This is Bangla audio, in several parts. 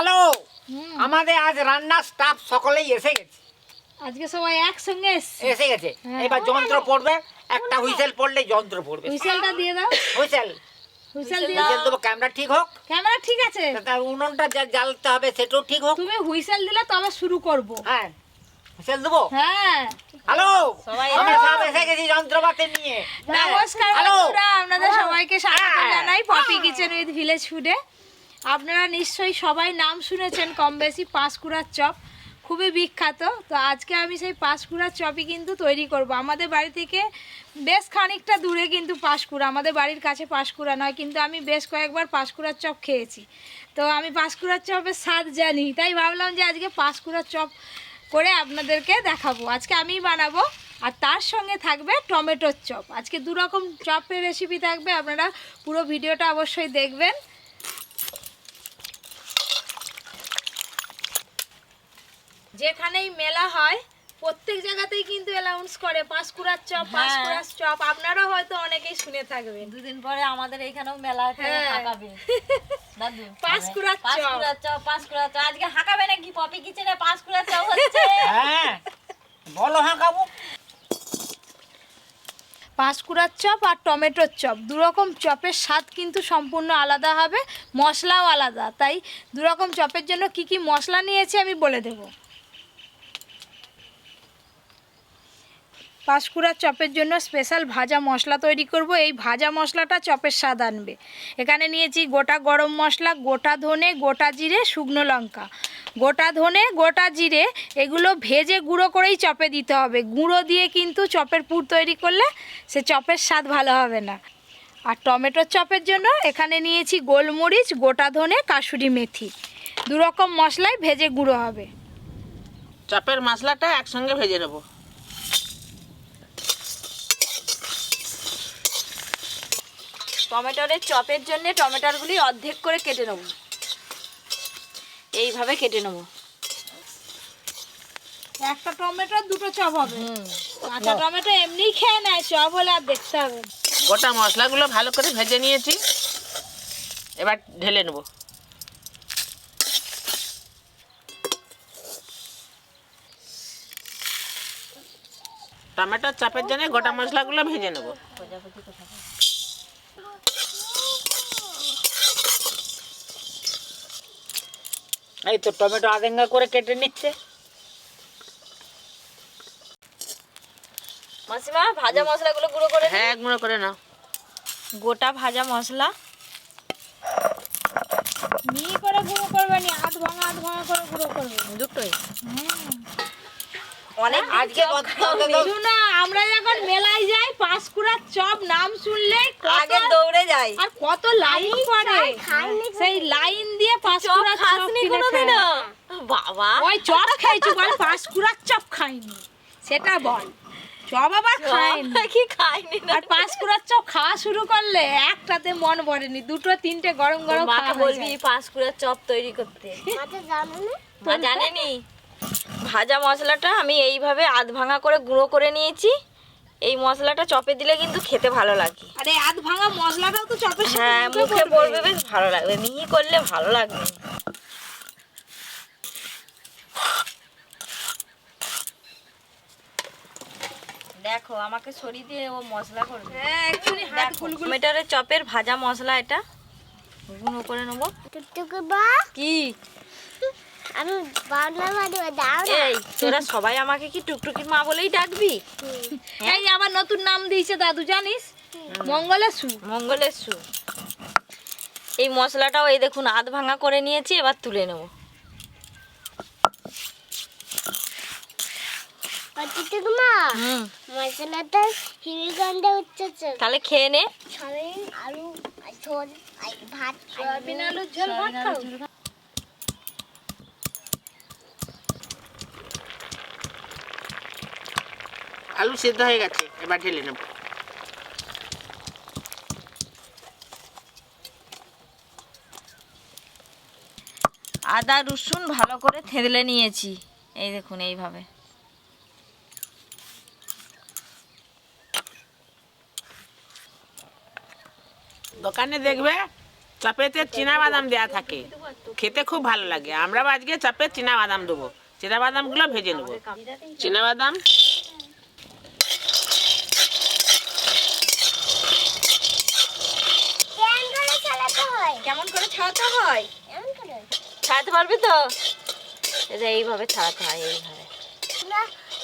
হ্যালো, আমাদের আজ রান্নার স্টাফ সকলেই এসে গেছে। আজকে সবাই একসঙ্গে এসে গেছে। এবার যন্ত্র পড়বে, একটা হুইসেল পড়লে যন্ত্র পড়বে। হুইসেলটা দিয়ে দাও। হুইসেল হুইসেল দিয়ে হুইসেল দাও। দেবো। ক্যামেরা ঠিক হোক, ক্যামেরা ঠিক আছে। তার উনুনটা জ্বালতে হবে, সেটাও ঠিক হোক। তুমি হুইসেল দিলে তবে শুরু করব। হ্যাঁ, হুইসেল দেবো। হ্যাঁ, হ্যালো, আমরা সব এসে গেছি যন্ত্রপাতি নিয়ে। নমস্কার বন্ধুরা, আপনাদের সবাইকে স্বাগত জানাই পপি কিচেন উইথ ভিলেজ ফুডে। আপনারা নিশ্চয়ই সবাই নাম শুনেছেন কম বেশি পাঁশকুড়ার চপ, খুবই বিখ্যাত। তো আজকে আমি সেই পাঁশকুড়ার চপই কিন্তু তৈরি করব। আমাদের বাড়ি থেকে বেশ খানিকটা দূরে কিন্তু পাঁশকুড়া, আমাদের বাড়ির কাছে পাঁশকুড়া নয়, কিন্তু আমি বেশ কয়েকবার পাঁশকুড়ার চপ খেয়েছি। তো আমি পাঁশকুড়ার চপের স্বাদ জানি, তাই ভাবলাম যে আজকে পাঁশকুড়ার চপ করে আপনাদেরকে দেখাবো। আজকে আমিই বানাবো, আর তার সঙ্গে থাকবে টমেটোর চপ। আজকে দুরকম চপের রেসিপি থাকবে, আপনারা পুরো ভিডিওটা অবশ্যই দেখবেন। যেখানেই মেলা হয় প্রত্যেক জায়গাতেই কিন্তু অ্যানাউন্স করে পাঁশকুড়ার চপ, পাঁশকুড়ার চপ। আপনারা হয়তো অনেকেই শুনে থাকবেন। দুদিন পরে আমাদের এখানেও মেলা হাঁকাবে দাদু, পাঁশকুড়ার চপ। পাঁশকুড়ার চপ, পাঁশকুড়ার চপ আজকে হাঁকাবে নাকি? পপি কিচেনে পাঁশকুড়ার চপ হচ্ছে। হ্যাঁ, বলো হাঁকাবো। পাঁশকুড়ার চপ আর টমেটোর চপ, দুরকম চপের স্বাদ কিন্তু সম্পূর্ণ আলাদা হবে, মশলাও আলাদা। তাই দুরকম চপের জন্য কি কি মশলা নিয়েছি আমি বলে দেব। পাঁশকুড়ার চপের জন্য স্পেশাল ভাজা মশলা তৈরি করব। এই ভাজা মশলাটা চপের স্বাদ আনবে। এখানে নিয়েছি গোটা গরম মশলা, গোটা ধনে, গোটা জিরে, শুকনো লঙ্কা। গোটা ধনে, গোটা জিরে এগুলো ভেজে গুঁড়ো করেই চপে দিতে হবে। গুঁড়ো দিয়ে কিন্তু চপের পুর তৈরি করলে সে চপের স্বাদ ভালো হবে না। আর টমেটোর চপের জন্য এখানে নিয়েছি গোলমরিচ, গোটা ধনে, কাসুরি মেথি। দুরকম মশলাই ভেজে গুঁড়ো হবে। চপের মশলাটা একসঙ্গে ভেজে নেব। টমেটোরের চপের জন্য টমেটোরগুলি অর্ধেক করে কেটে নেব, এইভাবে কেটে নেব। একটা টমেটো দুটো চপ হবে। কাঁচা টমেটো এমনিই খেয়ে নেয়, চপ হলে আর দেখতে হবে। গোটা মশলাগুলো ভালো করে ভেজে নিয়েছি, এবার ঢেলে নেব। টমেটোর চপের জন্য গোটা মশলাগুলো ভেজে নেব। এই তো টমেটো আধেঙ্গা করে কেটে নিচ্ছে। মাসিমা, ভাজা মশলাগুলো গুঁড়ো করে দিন। হ্যাঁ, গুঁড়ো করে নাও। গোটা ভাজা মশলা মিহি করে গুঁড়ো করবে নি, আধ ভাঙা করে গুঁড়ো করবে। দুটোই অনেক আজকে শোনো, আমরা যখন মেলায় যাই পাঁশকুড়ার চপ নাম শুনলে আগে দৌড়ে যাই। আর কত লাইন পড়ে, সেই লাইন দিয়ে চপ পাঁশকুড়ার চপ খাসনি কিনে কোনোদিনও? খায়। বাবা, ওই চপ খাইছি, বল পাঁশকুড়ার চপ খাইনি, সেটা বল। চপ আবার খাইনি। কি খাইনি না? আর পাঁশকুড়ার চপ খাওয়া শুরু করলে একটাতে মন ভরেনি, দুটো তিনটে গরম গরম মাকে খাওয়া হয়ে বলবি যায়। পাঁশকুড়ার চপ তৈরি করতে। মা জানেনি? ভাজা মশলাটা আমি এইভাবে আধ ভাঙা করে গুঁড়ো করে নিয়েছি। এই মশলাটা চপে দিলে কিন্তু খেতে ভালো লাগে। আরে আধ ভাঙা মশলাটাও তো চপের সাথে হ্যাঁ, মুখে মুখে পড়বে, বেশ ভালো লাগবে। মিহি করলে ভালো লাগবে। দেখো, আমাকে সরিয়ে দিয়ে ও মশলা করবে। হ্যাঁ, একটুখানি হাত গুলগুল। টমেটোর চপের ভাজা মশলা এটা গুঁড়ো করে নেবো। কি আমি বাংলা বাড়ি দাও না। এই, তোরা সবাই আমাকে কি টুকটুকির মা বলেই ডাকবি? এই আবার নতুন নাম দিয়েছে দাদু, জানিস? মঙ্গলেশু। মঙ্গলেশ্বর। এই মশলাটাও এই দেখুন আধ ভাঙা করে নিয়েছি, এবার তুলে নেব। মা মশলাটা হিরিগন্ধে উঠছে। তাহলে খেয়ে নে। সবাই আলু আর ঝোল আর ভাত সয়াবিন আলুর ঝোল ভাত খাও? আলু সিদ্ধ হয়ে গেছে, এবার ঢেলে নেব। আদা রসুন ভালো করে থেঁতলে নিয়েছি, এই দেখুন এইভাবে। দোকানে দেখবে চপেতে চীনা বাদাম দেয়া থাকে, খেতে খুব ভালো লাগে। আমরা আজকে চপে চীনা বাদাম দেবো, চীনা বাদামগুলো ভেজে নেবো। চীনা বাদাম কেমন করে ছাড়াতে হয়? এমন করে ছাড়াতে পারবি তো? এটা এইভাবে ছাড়াতে হয়, এইভাবে।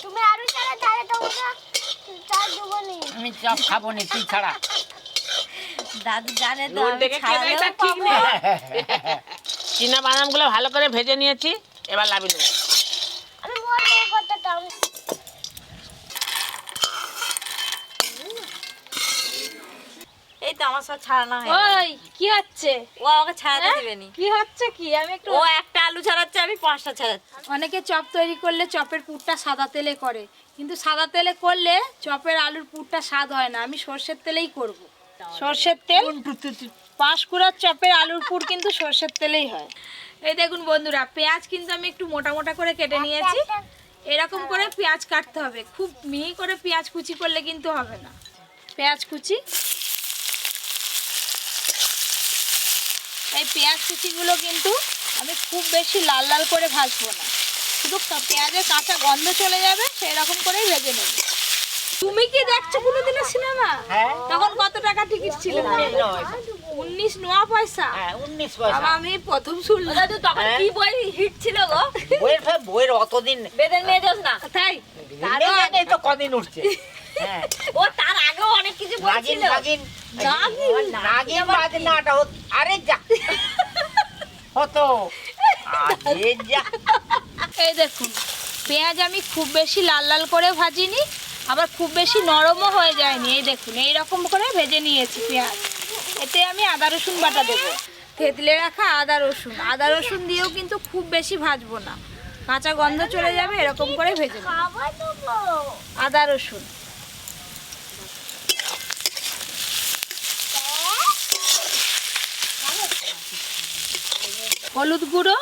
তুমি আরো ছাড়া তাহলে তোমরা চা দেবো নি। আমি চপ খাবো নি তুই ছাড়া। দাদু জানে তো নুন আমি থেকে খেয়ে ছাড়ালেও এটা ঠিক পাবো। নেই। চীনা বাদামগুলো ভালো করে ভেজে নিয়েছি, এবার লাবি নেবো। আমি বলবো কতটা এই তো আমার সব ছাড়ানো হয়। ওই কি হচ্ছে? ও আমাকে ছাড়াতে হ্যাঁ? দিবে নি। কি হচ্ছে কি? আমি একটু ও একটা আলু ছাড়াচ্ছে, আমি 5টা ছাড়াচ্ছি। অনেকে চপ তৈরি করলে চপের পুরটা সাদা তেলে করে, কিন্তু সাদা তেলে করলে চপের আলুর পুরটা স্বাদ হয় না। আমি সর্ষের তেলেই করব। সর্ষের তেল, পাঁশকুড়ার চপের আলুর পুর কিন্তু সর্ষের তেলেই হয়। এই দেখুন বন্ধুরা, পেঁয়াজ কিন্তু আমি একটু মোটা মোটা করে কেটে নিয়েছি। এরকম করে পেঁয়াজ কাটতে হবে, খুব মিহি করে পেঁয়াজ কুচি করলে কিন্তু হবে না। পেঁয়াজ কুচি, এই পেঁয়াজ কুচিগুলো কিন্তু আমি খুব বেশি লাল লাল করে ভাজবো না, শুধু পেঁয়াজের কাঁচা গন্ধ চলে যাবে সেই রকম করেই ভেজে নেব। তুমি কি দেখছো কোনোদিনও সিনেমা? হ্যাঁ। তখন কত টাকা টিকিট ছিল? 19 নোয়া পয়সা। হ্যাঁ 19 পয়সা। আমি প্রথম শুনলাম। দাদু তখন হ্যাঁ? কি বই হিট ছিল গো? বইয়ের অতদিন বেদের মেয়ে যাস না। তাই তারও আগে তো কদিন উঠছে। হ্যাঁ ও তার আগেও অনেক কিছু নাগিন বলছিল। নাগিন নাগিন বাজনাটা আরে যা হতো আরে যা। এই দেখুন, পেঁয়াজ আমি খুব বেশি লাল লাল করে ভাজিনি, আবার খুব বেশি নরমও হয়ে যায়নি। এই দেখুন এইরকম করে ভেজে নিয়েছি পেঁয়াজ। এতে আমি আদা রসুন বাটা দেবো, থেতলে রাখা আদা রসুন। আদা রসুন দিয়েও কিন্তু খুব বেশি ভাজবো না, কাঁচা গন্ধ চলে যাবে, এরকম করে ভেজে নেব। খাবার দেবো। আদা রসুন, হলুদ গুঁড়ো,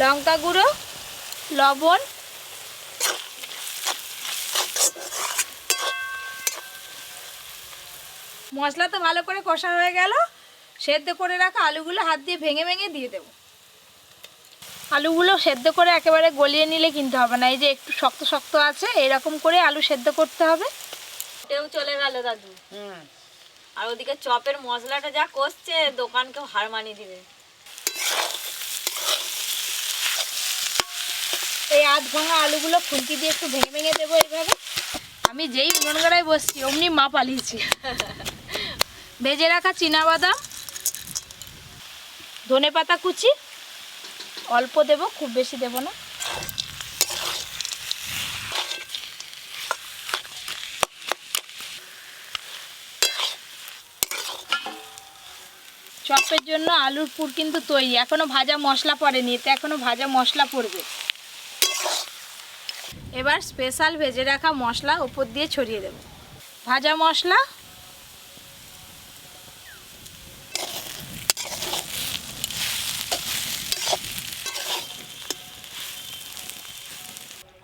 লঙ্কা গুঁড়ো, লবণ, মশলা তো ভালো করে কষা হয়ে গেল। সেদ্ধ করে রাখা আলুগুলো হাত দিয়ে ভেঙে ভেঙে দিয়ে দেবো। আলুগুলো সেদ্ধ করে একেবারে গলিয়ে নিলে কিন্তু হবে না, এই যে একটু শক্ত শক্ত আছে, এরকম করে আলু সেদ্ধ করতে হবে। এটাও চলে গেল দাদু। আর ওদিকে চপের মশলাটা যা কষছে, দোকানকেও হার মানিয়ে দিবে। এই আধ ভাঙা আলুগুলো খুন্তি দিয়ে একটু ভেঙে ভেঙে দেবো এইভাবে। আমি যেই উনুন গড়ায় বসছি অমনি মা পালিয়েছি। ভেজে রাখা চীনাবাদাম, ধনেপাতা কুচি অল্প দেব, খুব বেশি দেব না। চপের জন্য আলুর পুর কিন্তু তৈরি, এখনো ভাজা মশলা পড়েনি, এতে এখনো ভাজা মশলা পড়বে। এবার স্পেশাল ভেজে রাখা মশলা উপর দিয়ে ছড়িয়ে দেব। ভাজা মশলা,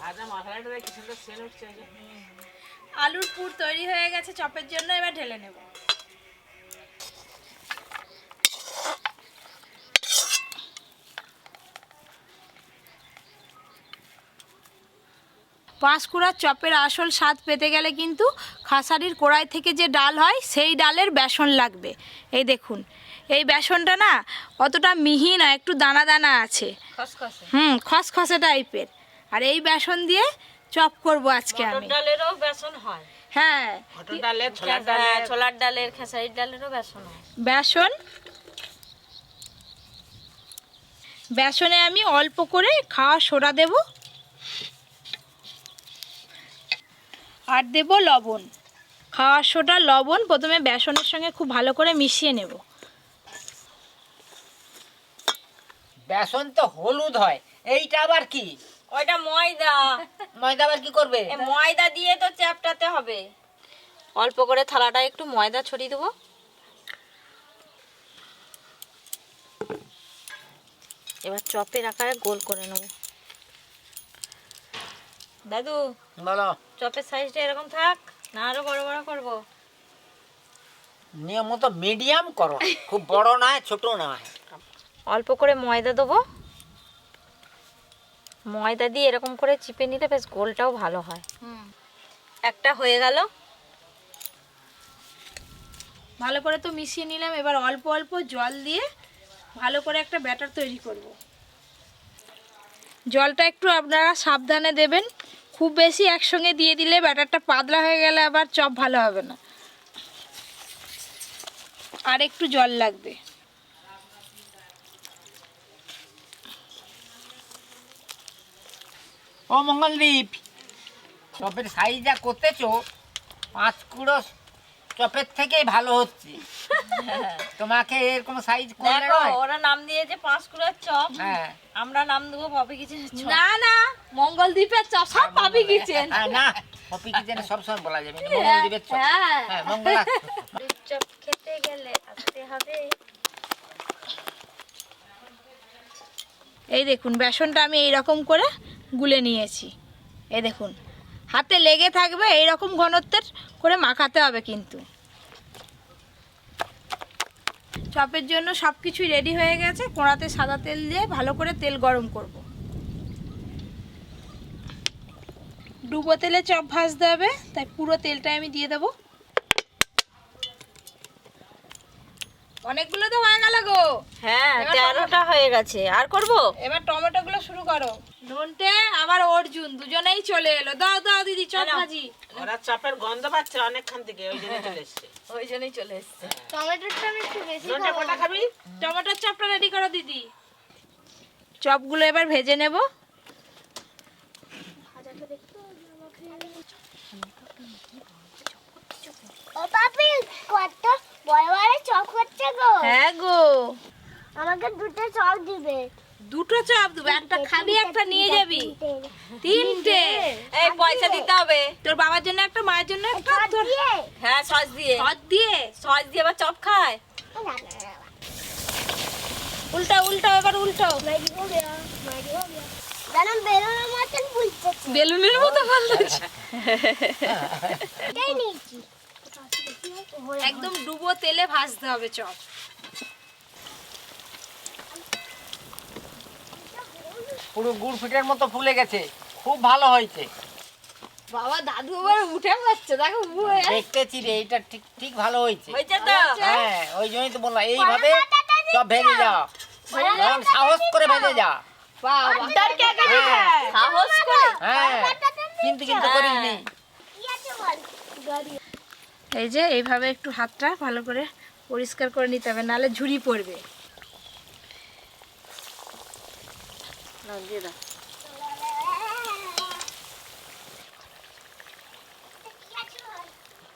ভাজা মশলাটা কি সুন্দর সেন্ট উঠছে। আলুর পুর তৈরি হয়ে গেছে চপের জন্য, এবার ঢেলে নেব। পাঁশকুড়ার চপের আসল স্বাদ পেতে গেলে কিন্তু খাসারির কড়াই থেকে যে ডাল হয় সেই ডালের বেসন লাগবে। এই দেখুন, এই বেসনটা না অতটা মিহি না, একটু দানা দানা আছে, খসখসে। খসখসে টাইপের। আর এই বেসন দিয়ে চপ করব আজকে মটর আমি। ডালেরও বেসন হয়। হ্যাঁ, মটর ডালের, ছোলার ডালের, ছোলার ডালের, খেসারির ডালেরও বেসন হয়। বেসনে আমি অল্প করে খাওয়া সোডা দেব, আর দেব লবণ। খাওয়া সোডা, লবণ প্রথমে বেসনের সঙ্গে খুব ভালো করে মিশিয়ে নেব। বেসন তো হলুদ হয়, এইটা আবার কি? ওইটা ময়দা। ময়দা আবার কি করবে? এ ময়দা দিয়ে তো চ্যাপটাতে হবে। অল্প করে থালাটা একটু ময়দা ছড়িয়ে দেবো। এবার চপের আকারে গোল করে নেব। দাদু, বলো। চপের সাইজটা এরকম থাক না আরো বড় বড় করব? নিয়ম মতো মিডিয়াম করো, খুব বড় নয় ছোট নয়। অল্প করে ময়দা দেবো। ময়দা দিয়ে এরকম করে চিপে নিলে বেশ গোলটাও ভালো হয়। একটা হয়ে গেল। ভালো করে তো মিশিয়ে নিলাম। এবার অল্প অল্প জল দিয়ে ভালো করে একটা ব্যাটার তৈরি করব। জলটা একটু আপনারা সাবধানে দেবেন, খুব বেশি একসঙ্গে দিয়ে দিলে ব্যাটারটা পাতলা হয়ে গেলে আবার চপ ভালো হবে না, আর একটু জল লাগবে। ও মঙ্গলদীপ, চপের সাইজ যা করতেছো 5 কুড়ো চপের থেকেই ভালো হচ্ছে। তোমাকে এরকম সাইজ করলে দেখো নয়? ওরা নাম দিয়েছে 5 কুড়ার চপ, হ্যাঁ আমরা নাম দেবো পপি কিচেনের চপ। না না, মঙ্গলদ্বীপের চপ সব পাবি কিচেন। হ্যাঁ, না পপি কিচেনে সবসময় বলা যাবে না, মঙ্গলদীপের চপ। হ্যাঁ হ্যাঁ, মঙ্গলা চপ খেতে গেলে আসতে হবে। এই দেখুন বেসনটা আমি এইরকম করে গুলে নিয়েছি। এই দেখুন হাতে লেগে থাকবে, এইরকম ঘনত্বের করে মাখাতে হবে। কিন্তু চপের জন্য সব কিছুই রেডি হয়ে গেছে। কড়াতে সাদা তেল দিয়ে ভালো করে তেল গরম করব। ডুবো তেলে চপ ভাজতে হবে, তাই পুরো তেলটা আমি দিয়ে দেবো। অনেকগুলো তো হয়ে গেল গো। হ্যাঁ এবার 13টা হয়ে গেছে, আর করব? এবার টমেটো গুলো শুরু করো। নন্টে আবার অর্জুন দুজনেই চলে এলো। দাও দাও দিদি চপ ভাজি। ওরা চপের গন্ধ পাচ্ছে অনেকক্ষণ থেকে, ওই জন্য চলে এসছে। ওই জন্যই চলে এসছে। টমেটোটা আমি একটু বেশি নন্টে কটা খাবি? টমেটোর চপটা রেডি করো দিদি। চপগুলো এবার ভেজে নেব। ও পাপি, কত বড় বড় চপ হচ্ছে গো। হ্যাঁ গো, আমাকে দুটো চপ দিবে। দুটো চপ দেবো, একটা খাবি একটা নিয়ে যাবি। তিনটে। এই পয়সা দিতে হবে। তোর বাবার জন্য একটা, মায়ের জন্য একটা, তোর দিয়ে হ্যাঁ সস দিয়ে। সস দিয়ে। সস দিয়ে আবার চপ খায়। উল্টা উল্টা, এবার উল্টো। জানো বেলুনের মতন বুঝছে। বেলুনের মতো বলতেছে। এটাই নিয়েছি। একদম ডুবো তেলে ভাজতে হবে চপ। পুরো গুড় পিঠের মতো ফুলে গেছে, খুব ভালো হয়েছে। বাবা দাদু আবার উঠে যাচ্ছে, দেখো দেখতেছি রে, এটা ঠিক ঠিক ভালো হয়েছে। হয়েছে তো? হ্যাঁ, ওই জন্যই তো বললাম এইভাবে সব ভেজে যাও, এবং সাহস করে ভেজে যা। বাবা হ্যাঁ, সাহস করে। হ্যাঁ, কিন্তু কিন্তু করিস নি। কি আছে বল? এই যে এইভাবে একটু হাতটা ভালো করে পরিষ্কার করে নিতে হবে, নাহলে ঝুরি পড়বে। দিয়ে দাও।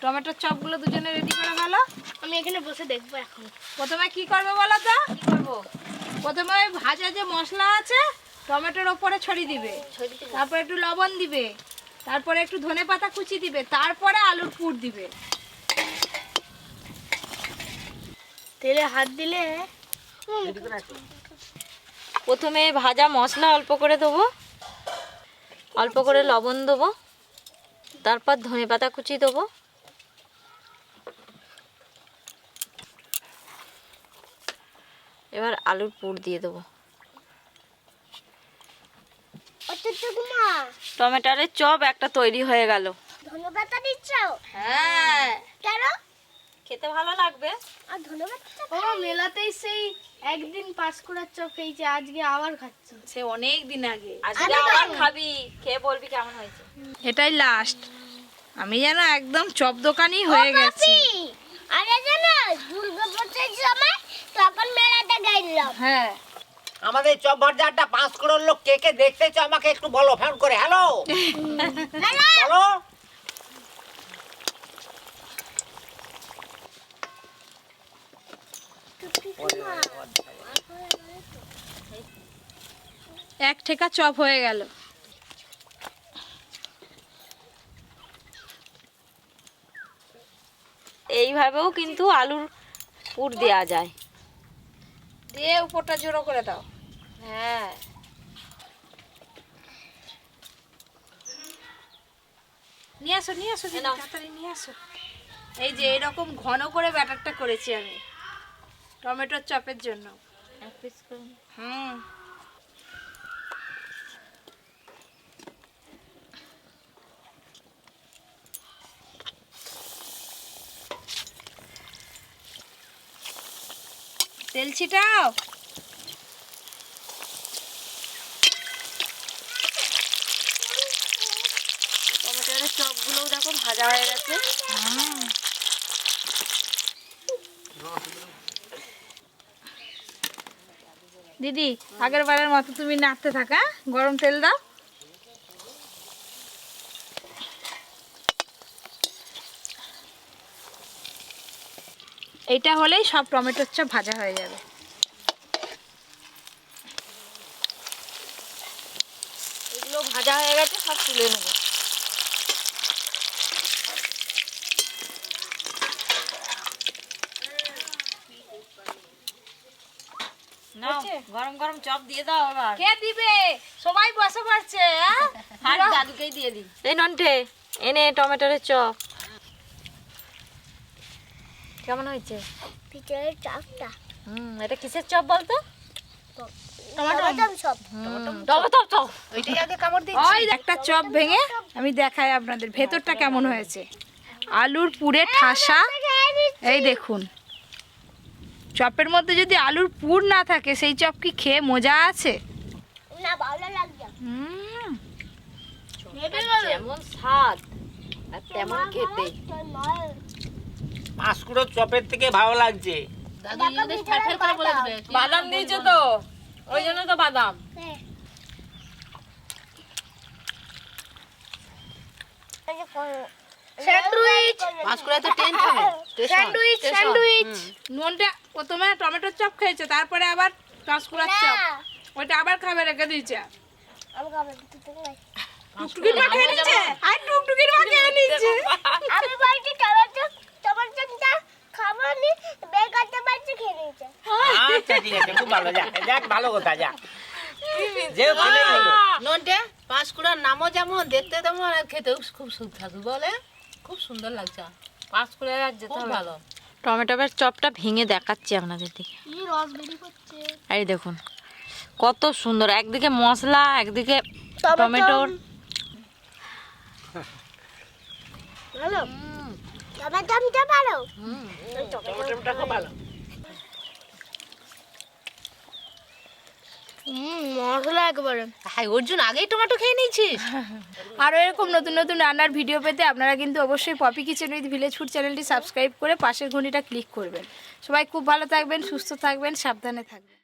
টমেটোর চপগুলো দুজনে রেডি করে ভালো। আমি এখানে বসে দেখবো এখন। প্রথমে কি করবে বলো তো? কি করবো? প্রথমে ওই ভাজা যে মশলা আছে টমেটোর ওপরে ছড়িয়ে দিবে, তারপরে একটু লবণ দিবে, তারপরে একটু ধনেপাতা কুচি দিবে, তারপরে আলুর পুর দিবে। তেলে হাত দিলে প্রথমে ভাজা মশলা অল্প করে দেবো, অল্প করে লবণ দেবো, তারপর ধনেপাতা কুচি দেবো, এবার আলুর পুর দিয়ে দেবো। টমেটোর চপ একটা তৈরি হয়ে গেল। ধন্যবাদ দিচ্ছ? হ্যাঁ, কেন? খেতে ভালো লাগবে। আর ধন্যবাদ ও মেলাতেই সেই একদিন পাঁশকুড়ার চপ খেয়েছে, আজকে আবার খাচ্ছি। সে অনেক দিন আগে। আজকে আবার খাবি, খেয়ে বলবি কেমন হয়েছে। এটাই লাস্ট। আমি যেন একদম চপ দোকানই হয়ে গেছি। আরে জানো দুর্গাপূজার সময় তখন মেলাতে গেলাম। হ্যাঁ, আমাদের চপ ভাজাটা 5 করোড় লোক কে কে দেখতেছো আমাকে একটু বলো, ফোন করে। হ্যালো বলো। এক ঠেকা চপ হয়ে গেল। এইভাবেও কিন্তু আলুর পুর দেওয়া যায়। দিয়ে উপরটা জোড়ো করে দাও। হ্যাঁ, নিয়ে আসো নিয়ে আসো দিদি, নাও। তাড়াতাড়ি নিয়ে আসো। এই যে এরকম ঘন করে ব্যাটারটা করেছি আমি টমেটোর চপের জন্য। হুম তেল ছিটাও। টমেটোর চপগুলোও দেখো ভাজা হয়ে গেছে। দিদি আগের বারের মতো তুমি নাড়তে থাকা, গরম তেল দাও। এইটা হলেই সব টমেটোর চপ ভাজা হয়ে যাবে। এগুলো ভাজা হয়ে গেছে, সব তুলে নেবো। নাও, গরম গরম চপ দিয়ে দাও আবার। কে দিবে? সবাই বসে পড়ছে। আর দাদুকেই দিয়ে দিই। এই নন্টে, এনে টমেটোর চপ। কেমন হয়েছে? পিঠের চাপটা এটা কিসের চপ বলতো? Tomato chop. টমেটোর চপ। ওইটাই আগে কামড় দিই। ওই একটা চপ ভেঙে আমি দেখাই আপনাদের ভেতরটা কেমন হয়েছে। আলুর পুরে ঠাসা, এই দেখুন। চপের মধ্যে যদি আলুর পুর না থাকে সেই চপ কি খেয়ে মজা আছে? না ভালো লাগছে। যেমন স্বাদ আর তেমন খেতে। পাঁশকুড়োর চপের থেকে ভালো লাগছে। বাদাম দিয়েছো তো, ওই জন্য তো বাদাম। স্যান্ডউইচ স্যান্ডউইচ স্যান্ডউইচ নুনটা প্রথমে টমেটোর চপ খেয়েছে, তারপরে আবার পাঁশকুড়ার চপ, ওইটা আবার খাবে রেখে দিয়েছে। আমি খাবো তুই নাই টুকটুকির মা খেয়ে নিচ্ছে, আর টুকটুকির মা খেয়ে নিচ্ছে। আমি বলছি টমেটোটা খাবো নি বেকারটা বাচ্চা খেয়ে নিয়েছে আচ্ছা ঠিক আছে, খুব ভালো। যাক যাক, ভালো কথা। যাক যে খেলে হলো। ননটে পাঁশকুড়ার নামও যেমন, দেখতে তেমন, আর খেতেও খুব সুস্বাদু বলে। খুব সুন্দর লাগছে। পাঁশকুড়ায় আর যেতে হবে ভালো। টমেটোর চপটা ভেঙে দেখাচ্ছি আপনাদের দিকে। কি রস বেরি করছে এই দেখুন কত সুন্দর, একদিকে মশলা, একদিকে টমেটোর। ভালো টমেটোটা ভালো টমেটোটা খুব ভালো। মশলা একবারে। হাই অর্জুন, আগেই টমেটো খেয়ে নিয়েছিস? আরও এরকম নতুন নতুন রান্নার ভিডিও পেতে আপনারা কিন্তু অবশ্যই Popy kitchen with village food চ্যানেলটি সাবস্ক্রাইব করে পাশের ঘন্টিটা ক্লিক করবেন। সবাই খুব ভালো থাকবেন, সুস্থ থাকবেন, সাবধানে থাকবেন।